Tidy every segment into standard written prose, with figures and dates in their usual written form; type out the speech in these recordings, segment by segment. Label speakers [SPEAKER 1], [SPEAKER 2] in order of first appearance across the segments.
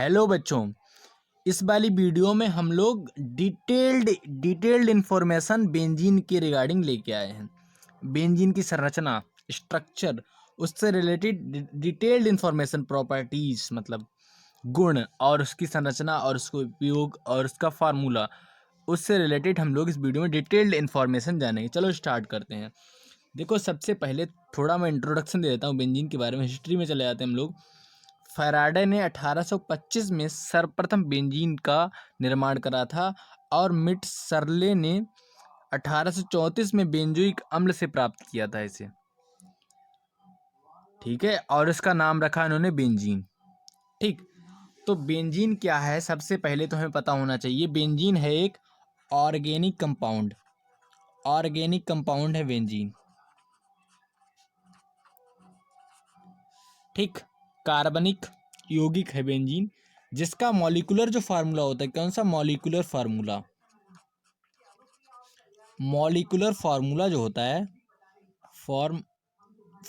[SPEAKER 1] Hello बच्चों, इस वाली वीडियो में हम लोग डिटेल्ड इन्फॉर्मेशन बेंजीन के रिगार्डिंग लेके आए हैं। बेंजीन की संरचना, स्ट्रक्चर, उससे रिलेटेड डिटेल्ड इन्फॉर्मेशन, प्रॉपर्टीज मतलब गुण और उसकी संरचना और उसका उपयोग और उसका फार्मूला, उससे रिलेटेड हम लोग इस वीडियो में डिटेल्ड इन्फॉर्मेशन जानेंगे। चलो स्टार्ट करते हैं। देखो, सबसे पहले थोड़ा मैं इंट्रोडक्शन दे देता हूँ बेंजीन के बारे में। हिस्ट्री में चले जाते हैं हम लोग। फैराडे ने 1825 में सर्वप्रथम बेंजीन का निर्माण करा था और मिटशर्ले ने 1834 में बेंजोइक अम्ल से प्राप्त किया था इसे। ठीक है, और इसका नाम रखा इन्होंने बेंजीन। ठीक, तो बेंजीन क्या है सबसे पहले तो हमें पता होना चाहिए। बेंजीन है एक ऑर्गेनिक कंपाउंड। ऑर्गेनिक कंपाउंड है बेंजीन। ठीक, कार्बनिक यौगिक है बेंजीन, जिसका मॉलिक्यूलर जो फार्मूला होता है, कौन सा मॉलिक्यूलर फार्मूला? मॉलिक्यूलर फार्मूला जो होता है,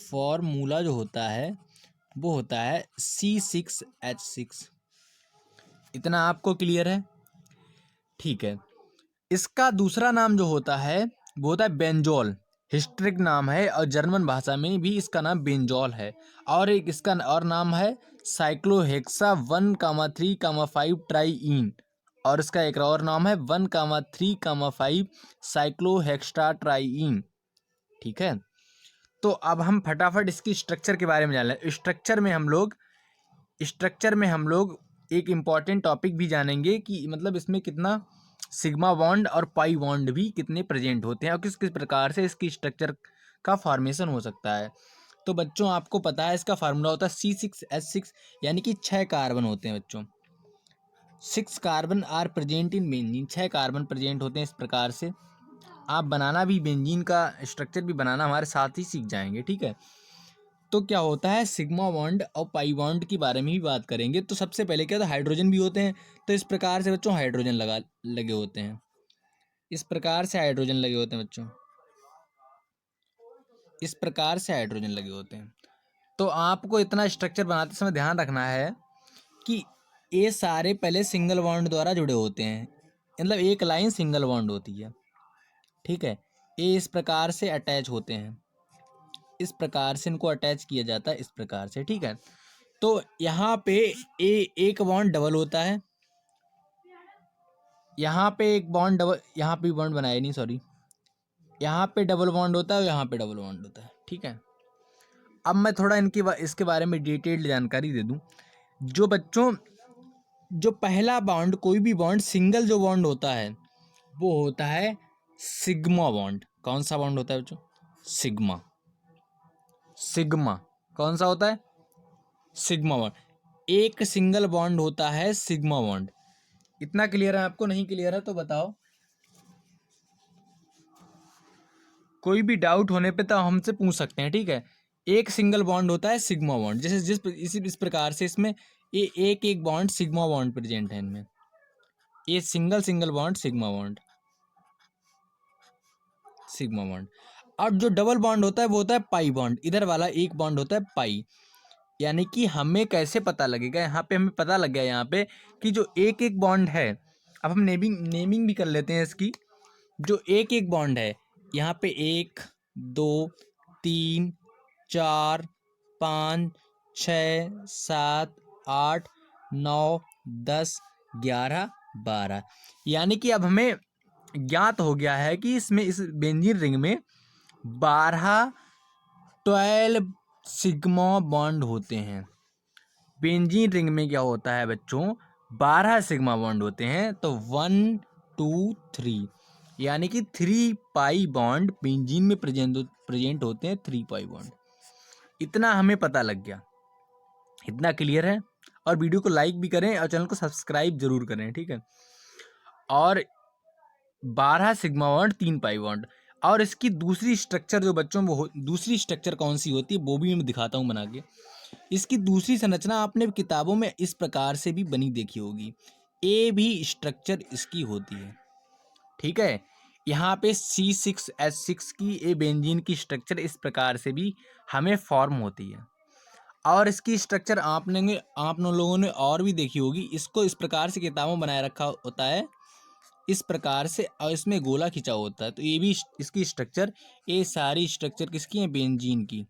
[SPEAKER 1] फॉर्मूला जो होता है वो होता है C6H6। इतना आपको क्लियर है? ठीक है। इसका दूसरा नाम जो होता है वो होता है बेंजोल। हिस्ट्रिक नाम है और जर्मन भाषा में भी इसका नाम बेंजोल है। और एक इसका और नाम है साइक्लोहेक्सा 1,3,5 ट्राईइन। और इसका एक और नाम है 1,3,5 साइक्लोहेक्सा ट्राईइन। ठीक है, तो अब हम फटाफट इसकी स्ट्रक्चर के बारे में जान लें। स्ट्रक्चर में हम लोग एक इम्पॉर्टेंट टॉपिक भी जानेंगे कि मतलब इसमें कितना सिग्मा बॉन्ड और पाई बॉन्ड भी कितने प्रेजेंट होते हैं और किस किस प्रकार से इसकी स्ट्रक्चर का फॉर्मेशन हो सकता है। तो बच्चों, आपको पता है इसका फार्मूला होता है C6H6, यानी कि 6 कार्बन होते हैं बच्चों। 6 carbon are present in benzene. 6 carbon present होते हैं इस प्रकार से। आप बनाना भी, बेंजीन का स्ट्रक्चर भी बनाना हमारे साथ ही सीख जाएंगे। ठीक है, तो क्या होता है, सिग्मा बॉन्ड और पाई बॉन्ड के बारे में भी बात करेंगे। तो सबसे पहले क्या होता है, हाइड्रोजन भी होते हैं। तो इस प्रकार से बच्चों हाइड्रोजन लगे होते हैं। इस प्रकार से हाइड्रोजन लगे होते हैं बच्चों। इस प्रकार से हाइड्रोजन लगे होते हैं। तो आपको इतना स्ट्रक्चर बनाते समय ध्यान रखना है कि ये सारे पहले सिंगल बॉन्ड द्वारा जुड़े होते हैं, मतलब एक लाइन सिंगल बॉन्ड होती है। ठीक है, ये इस प्रकार से अटैच होते हैं। इस प्रकार से इनको अटैच किया जाता है, इस प्रकार से। ठीक है, तो यहाँ पे एक बॉन्ड डबल होता है। यहाँ पे एक बॉन्ड डबल, यहाँ पे बॉन्ड बनाया नहीं, सॉरी। यहाँ पे डबल बॉन्ड होता है और यहाँ पे डबल बॉन्ड होता है। ठीक है, अब मैं थोड़ा इसके बारे में डिटेल्ड जानकारी दे दूँ। जो बच्चों, जो पहला बॉन्ड, कोई भी बॉन्ड सिंगल जो बॉन्ड होता है वो होता है सिग्मा बॉन्ड। कौन सा बॉन्ड होता है बच्चों? सिग्मा। सिग्मा कौन सा होता है? Sigma bond. एक सिंगल बॉन्ड होता है सिग्मा बॉन्ड। इतना क्लियर है आपको? नहीं क्लियर है तो बताओ। कोई भी डाउट होने पे तो हमसे पूछ सकते हैं। ठीक है, एक सिंगल बॉन्ड होता है सिग्मा बॉन्ड। जैसे इस प्रकार से इसमें ये एक बॉन्ड सिग्मा बॉन्ड प्रेजेंट है इनमें। ये single bond sigma bond, sigma bond. और जो डबल बॉन्ड होता है वो होता है पाई बॉन्ड। इधर वाला एक बॉन्ड होता है पाई। यानी कि हमें कैसे पता लगेगा, यहाँ पे हमें पता लग गया यहाँ पे कि जो एक बॉन्ड है। अब हम नेमिंग भी कर लेते हैं इसकी। जो एक बॉन्ड है, यहाँ पे 1 2 3 4 5 6 7 8 9 10 11 12। यानी कि अब हमें ज्ञात हो गया है कि इसमें, इस बेंजीन रिंग में 12 सिग्मा बॉन्ड होते हैं। बेंजीन रिंग में क्या होता है बच्चों? 12 सिग्मा बॉन्ड होते हैं। तो 1 2 3, यानी कि 3 पाई बॉन्ड बेंजीन में प्रेजेंट होते हैं। 3 पाई बॉन्ड, इतना हमें पता लग गया। इतना क्लियर है? और वीडियो को लाइक भी करें और चैनल को सब्सक्राइब जरूर करें। ठीक है, और 12 सिग्मा बॉन्ड, 3 पाई बॉन्ड। और इसकी दूसरी स्ट्रक्चर जो बच्चों, वो दूसरी स्ट्रक्चर कौन सी होती है वो भी मैं दिखाता हूँ बना के। इसकी दूसरी संरचना आपने किताबों में इस प्रकार से भी बनी देखी होगी। ए भी स्ट्रक्चर इसकी होती है। ठीक है, यहाँ पे C6H6 की ए बेंजीन की स्ट्रक्चर इस प्रकार से भी हमें फॉर्म होती है। और इसकी स्ट्रक्चर आप लोगों ने और भी देखी होगी। इसको इस प्रकार से किताबों बनाए रखा होता है, इस प्रकार से, और इसमें गोला खिंचा होता है। तो ये भी इसकी स्ट्रक्चर, ये सारी स्ट्रक्चर किसकी है? बेंजीन की।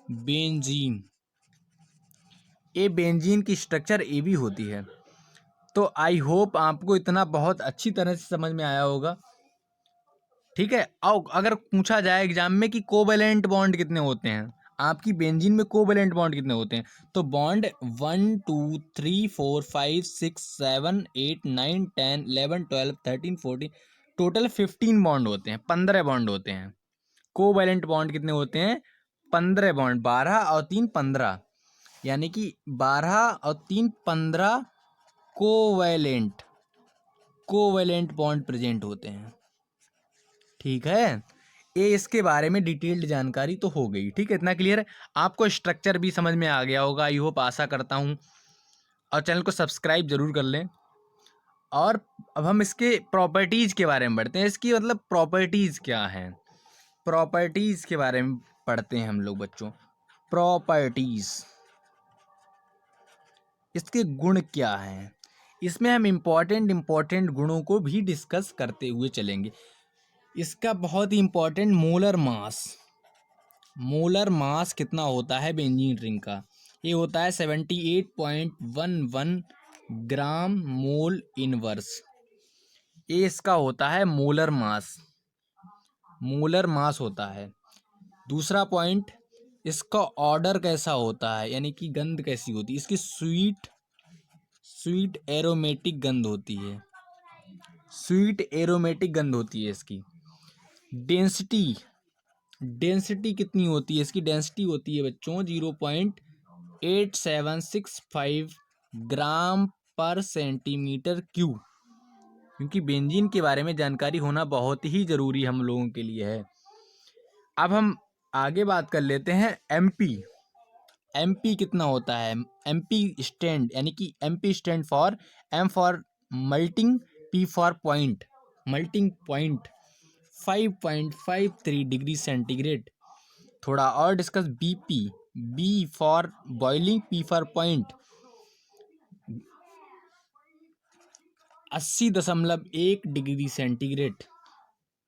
[SPEAKER 1] बेंजीन, ये बेंजीन की स्ट्रक्चर ये भी होती है। तो आई होप आपको इतना बहुत अच्छी तरह से समझ में आया होगा। ठीक है। और अगर पूछा जाए एग्जाम में कि कोवेलेंट बॉन्ड कितने होते हैं, आपकी बेंजीन में कोवेलेंट बॉन्ड कितने होते हैं, तो बॉन्ड 1 2 3 4 5 6 7 8 9 10 11 12 13 14, टोटल 15 बॉन्ड होते हैं, 15 बॉन्ड होते हैं। कोवेलेंट बॉन्ड कितने होते हैं? 15 बॉन्ड, 12 और 3 15, यानी कि 12 और 3 15 कोवेलेंट बॉन्ड प्रेजेंट होते हैं। ठीक है, ये इसके बारे में डिटेल्ड जानकारी तो हो गई। ठीक है, इतना क्लियर है? आपको स्ट्रक्चर भी समझ में आ गया होगा, आई होप, आशा करता हूँ। और चैनल को सब्सक्राइब जरूर कर लें। और अब हम इसके प्रॉपर्टीज़ के बारे में बढ़ते हैं। इसकी मतलब प्रॉपर्टीज़ क्या हैं, प्रॉपर्टीज़ के बारे में पढ़ते हैं हम लोग बच्चों। प्रॉपर्टीज़, इसके गुण क्या हैं, इसमें हम इम्पॉर्टेंट गुणों को भी डिस्कस करते हुए चलेंगे। इसका बहुत ही इम्पोर्टेंट मोलर मास कितना होता है बेंजीन रिंग का? ये होता है 78.11 ग्राम मोल इनवर्स। ये इसका होता है मोलर मास होता है। दूसरा पॉइंट, इसका ऑर्डर कैसा होता है, यानी कि गंध कैसी होती है? इसकी स्वीट एरोमेटिक गंध होती है, इसकी। डेंसिटी कितनी होती है? इसकी डेंसिटी होती है बच्चों 0.8765 ग्राम पर सेंटीमीटर क्यूब, क्योंकि बेंजीन के बारे में जानकारी होना बहुत ही ज़रूरी हम लोगों के लिए है। अब हम आगे बात कर लेते हैं एमपी कितना होता है? एमपी स्टैंड, यानी कि MP stand for, M for melting, P for point, 5.53 degree centigrade. थोड़ा और discuss, B for boiling, P for point, 80.1 degree centigrade.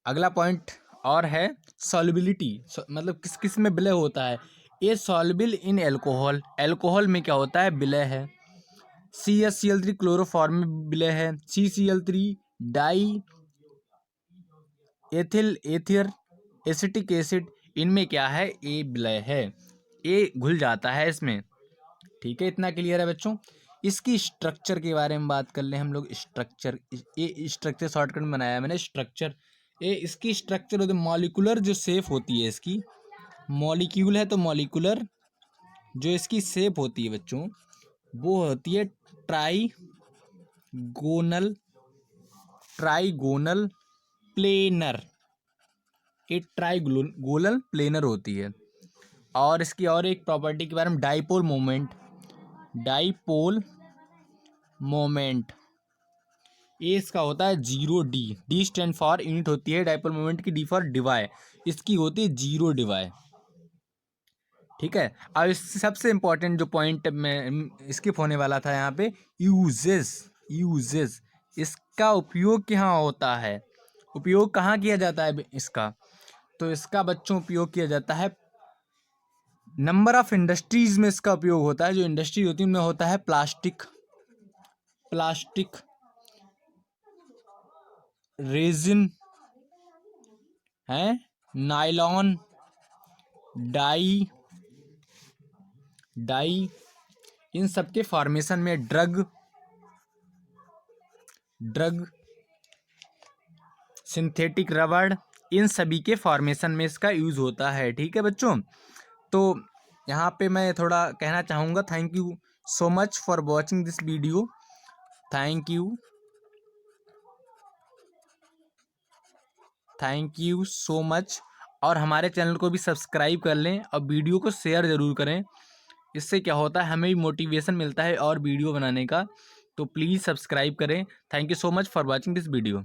[SPEAKER 1] अगला पॉइंट और है सॉल्युबिलिटी, मतलब किस किस में विलय होता है? ये सॉल्युबल इन अल्कोहल में क्या होता है? विलय है। CaCl3 क्लोरोफॉर्म में विलय है। CCl3 die ethyl acetic acid, इनमें क्या है? ये विलय है, ये घुल जाता है इसमें। ठीक है, इतना क्लियर है बच्चों? इसकी स्ट्रक्चर के बारे में बात कर लें हम लोग। ये स्ट्रक्चर शॉर्टकट में बनाया है मैंने। स्ट्रक्चर, ये इसकी स्ट्रक्चर होती है, मॉलिक्यूलर जो शेप होती है इसकी, मॉलिक्यूल है तो मॉलिक्यूलर जो इसकी शेप होती है बच्चों, वो होती है ट्राइगोनल प्लेनर। ये ट्राइगोनल प्लेनर होती है। और इसकी और एक प्रॉपर्टी के बारे में, डाइपोल मोमेंट, ये इसका होता है 0D। D stand for, unit होती है डाइपोल मोमेंट की, डी फॉर डिवाई, इसकी होती है 0 डिवाई। ठीक है। अब इससे सबसे इम्पोर्टेंट जो पॉइंट मैं स्किप होने वाला था यहाँ पे, यूजेस, इसका उपयोग कहाँ होता है? उपयोग कहाँ किया जाता है इसका? तो इसका बच्चों उपयोग किया जाता है, नंबर ऑफ इंडस्ट्रीज में इसका उपयोग होता है। जो इंडस्ट्री होती है उनमें होता है प्लास्टिक, रेजिन है, नायलॉन, डाई, इन सब के फॉर्मेशन में, ड्रग, सिंथेटिक रबड़, इन सभी के फॉर्मेशन में इसका यूज़ होता है। ठीक है बच्चों, तो यहाँ पे मैं थोड़ा कहना चाहूँगा, thank you so much for watching this video. Thank you so much. और हमारे चैनल को भी सब्सक्राइब कर लें और वीडियो को शेयर ज़रूर करें। इससे क्या होता है, हमें भी मोटिवेशन मिलता है और वीडियो बनाने का। तो प्लीज़ सब्सक्राइब करें। Thank you so much for watching this video.